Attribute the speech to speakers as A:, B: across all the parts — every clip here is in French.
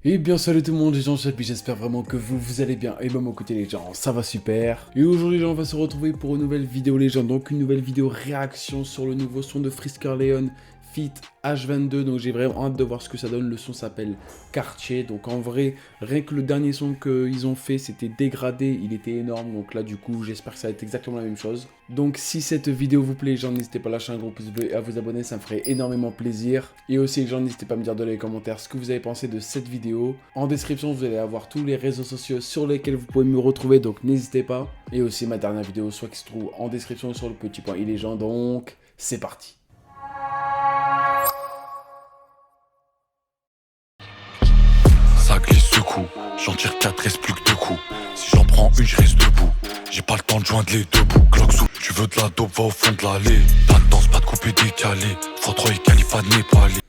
A: Et bien salut tout le monde les gens, j'espère vraiment que vous allez bien. Et même au côté les gens, ça va super. Et aujourd'hui les gens, on va se retrouver pour une nouvelle vidéo les gens. Donc une nouvelle vidéo réaction sur le nouveau son de Frisk Orleans feat H22. Donc j'ai vraiment hâte de voir ce que ça donne. Le son s'appelle Quartier. Donc en vrai, rien que le dernier son qu'ils ont fait, c'était Dégradé. Il était énorme. Donc là du coup, j'espère que ça va être exactement la même chose. Donc si cette vidéo vous plaît les gens, n'hésitez pas à lâcher un gros pouce bleu et à vous abonner, ça me ferait énormément plaisir. Et aussi les gens, n'hésitez pas à me dire dans les commentaires ce que vous avez pensé de cette vidéo. En description, vous allez avoir tous les réseaux sociaux sur lesquels vous pouvez me retrouver, donc n'hésitez pas. Et aussi ma dernière vidéo, soit qui se trouve en description sur le petit point i les gens, donc c'est parti.
B: Ça glisse ce coup, j'en tire 4, reste plus que 2 coups. Si j'en prends une, je reste debout. J'ai pas le temps de joindre les deux bouts. Glock sous, tu veux de la dope, va au fond de l'allée. Pas de danse, pas de coupé décalé. X3 et Khalifa de Népalais.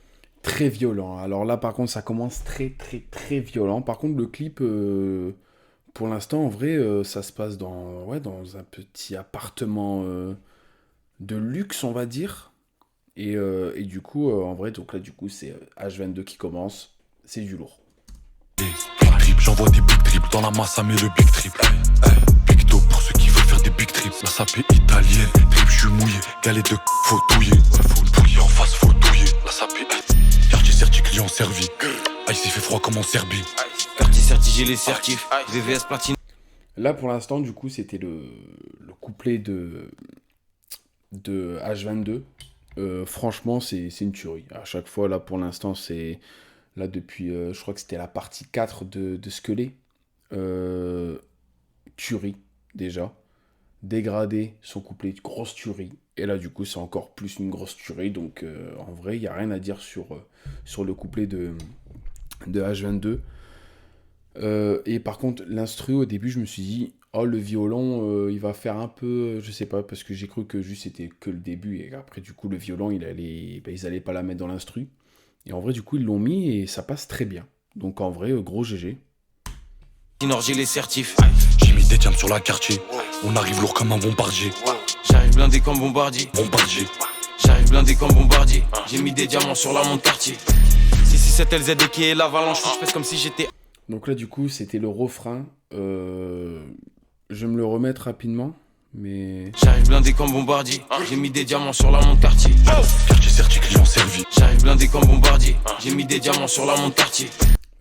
A: Très violent. Alors là, par contre, ça commence très violent. Par contre, le clip, pour l'instant, en vrai, ça se passe dans un petit appartement de luxe, on va dire. Et du coup, en vrai, donc là, du coup, c'est H22 qui commence. C'est du lourd.
B: Big trip, j'envoie des big trips dans la masse, ça met le big trip. Big top pour ceux qui veulent faire des big trips. La sapée italienne, trip, je suis mouillé. Galette de faut douiller. Faut douiller en face, faut douiller. La sapée, quartier certi, client servi. Ah, il s'est fait froid comme en Serbie.
C: Quartier certi, j'ai les certifs. VVS platine.
A: Là, pour l'instant, du coup, c'était le couplet de H22. Franchement, c'est une tuerie. À chaque fois, là, pour l'instant, c'est... Là, depuis, je crois que c'était la partie 4 de Skelé. Tuerie, déjà. Dégradé, son couplet, grosse tuerie. Et là, du coup, c'est encore plus une grosse tuerie. Donc, en vrai, il n'y a rien à dire sur le couplet de H22. Et par contre, l'instru, au début, je me suis dit, oh, le violon, il va faire un peu, je sais pas, parce que j'ai cru que juste c'était que le début. Et après, du coup, le violon, ils allaient pas la mettre dans l'instru. Et en vrai, du coup, ils l'ont mis et ça passe très bien. Donc, en vrai, gros GG.
C: Nord, j'ai les certifs.
B: J'ai mis des diams sur la quartier. On arrive lourd comme un bombardier.
C: J'arrive blindé comme bombardier.
B: Bombardier.
C: J'arrive blindé comme bombardier. J'ai mis des diamants sur la montre quartier. 667 LZD qui est l'avalanche. Je fais comme si j'étais.
A: Donc là, du coup, c'était le refrain. Je vais me le remettre rapidement. Mais...
C: J'arrive blindé comme bombardier. J'ai mis des diamants sur la montre quartier.
B: Quartier certi, client servi.
C: J'arrive blindé comme bombardier. J'ai mis des diamants sur la montre quartier.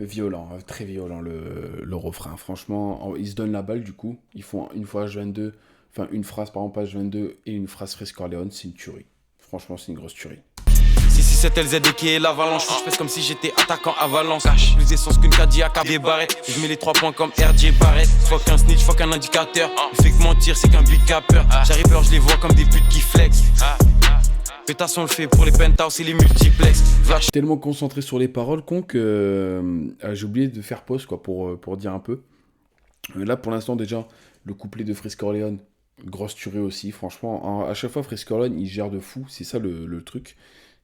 A: Violent, très violent le refrain. Franchement, ils se donnent la balle du coup. Ils font une fois H22, enfin une phrase par exemple H22 et une phrase Frisk Orleans, c'est une tuerie. Franchement, c'est une grosse tuerie.
C: 667 LZD qui est l'avalanche. Je fais comme si j'étais attaquant à Valence. Plus d'essence qu'une Cadillac à des barrettes. Je mets les 3 points comme RJ Barrett. Fuck un snitch, fuck un indicateur. Il fait que mentir, c'est qu'un big capper. J'arrive peur, je les vois comme des putes qui flex. Pétasson le fait pour les penthouse et les multiplex.
A: Tellement concentré sur les paroles con que j'ai oublié de faire pause quoi, pour dire un peu. Là pour l'instant déjà, le couplet de Frisk Orleans, grosse tuerie aussi. Franchement, à chaque fois Frisk Orleans il gère de fou. C'est ça le truc.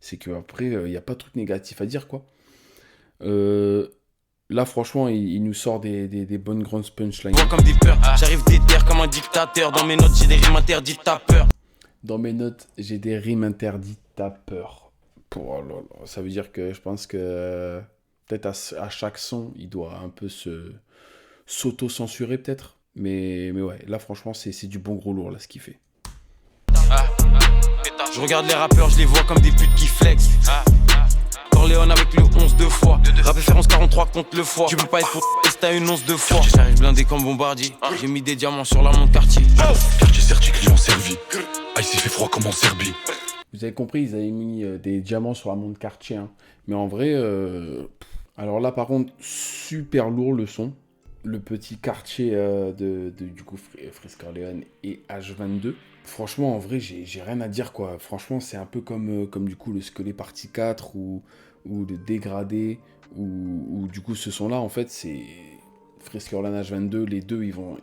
A: C'est qu'après, il n'y a pas de truc négatif à dire quoi. Là franchement, il nous sort des bonnes grandes punchlines.
C: Comme des peurs, j'arrive déter comme un dictateur. Dans mes notes j'ai des rimes interdites, t'as peur.
A: Dans mes notes, j'ai des rimes interdites, t'as peur. Oh là là, ça veut dire que je pense que peut-être à chaque son, il doit un peu s'auto-censurer peut-être. Mais ouais, là franchement, c'est du bon gros lourd là ce qu'il fait.
C: Je regarde les rappeurs, je les vois comme des putes qui flex. Corleone avec le 11 deux fois. Rappel faire 11-43 contre le foie. Tu peux pas être pour si t'as une once de fois. J'arrive blindé comme bombardier. J'ai mis des diamants sur la montre quartier.
B: Quartier certi, client servi. Ah, il s'est fait froid comme en Serbie.
A: Vous avez compris, ils avaient mis des diamants sur la montre quartier. Hein. Mais en vrai, alors là par contre, super lourd le son. Le petit quartier du coup Frisk Orleans et H22. Franchement, en vrai, j'ai rien à dire quoi. Franchement, c'est un peu comme du coup le Skelé partie 4 ou le Dégradé ou du coup ce son-là, en fait, c'est Frisk Orleans H22. Les deux, ils vont...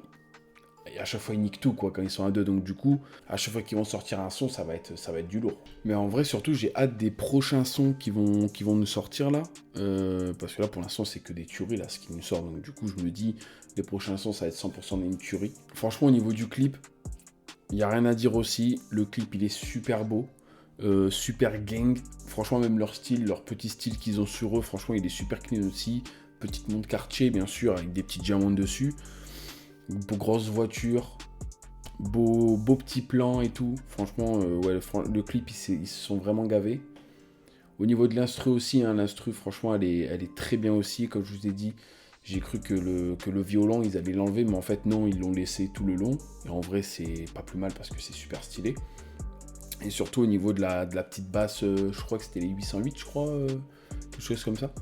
A: Et à chaque fois, ils niquent tout quoi quand ils sont à deux. Donc du coup, à chaque fois qu'ils vont sortir un son, ça va être du lourd. Mais en vrai, surtout, j'ai hâte des prochains sons qui vont nous sortir là. Parce que là, pour l'instant, c'est que des tueries là, ce qui nous sort. Donc du coup, je me dis, les prochains sons, ça va être 100% une tuerie. Franchement, au niveau du clip, il n'y a rien à dire aussi. Le clip, il est super beau. Super gang. Franchement, même leur style, leur petit style qu'ils ont sur eux, franchement, il est super clean aussi. petite montre Cartier, bien sûr, avec des petits diamants dessus. Grosse voiture, beau petit plan et tout. Franchement, ouais, le clip, ils se sont vraiment gavés. Au niveau de l'instru aussi, hein, l'instru, franchement, elle est très bien aussi. Comme je vous ai dit, j'ai cru que le violon, ils allaient l'enlever, mais en fait, non, ils l'ont laissé tout le long. Et en vrai, c'est pas plus mal parce que c'est super stylé. Et surtout au niveau de la petite basse, je crois que c'était les 808, je crois, quelque chose comme ça.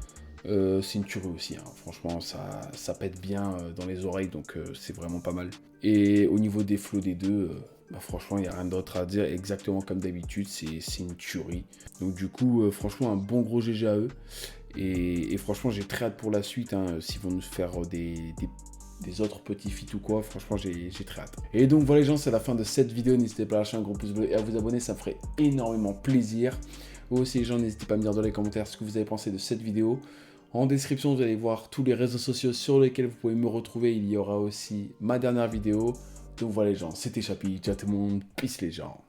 A: C'est une tuerie aussi, hein. Franchement, ça pète bien dans les oreilles, donc c'est vraiment pas mal. Et au niveau des flows des deux, franchement, il n'y a rien d'autre à dire, exactement comme d'habitude, c'est une tuerie. Donc du coup, franchement, un bon gros GG à eux. Et franchement, j'ai très hâte pour la suite, hein, s'ils vont nous faire des autres petits feats ou quoi, franchement j'ai très hâte. Et donc voilà les gens, c'est la fin de cette vidéo, n'hésitez pas à lâcher un gros pouce bleu et à vous abonner, ça me ferait énormément plaisir. Vous aussi les gens, n'hésitez pas à me dire dans les commentaires ce que vous avez pensé de cette vidéo. En description, vous allez voir tous les réseaux sociaux sur lesquels vous pouvez me retrouver, il y aura aussi ma dernière vidéo. Donc voilà les gens, c'était Chapi, ciao tout le monde, peace les gens.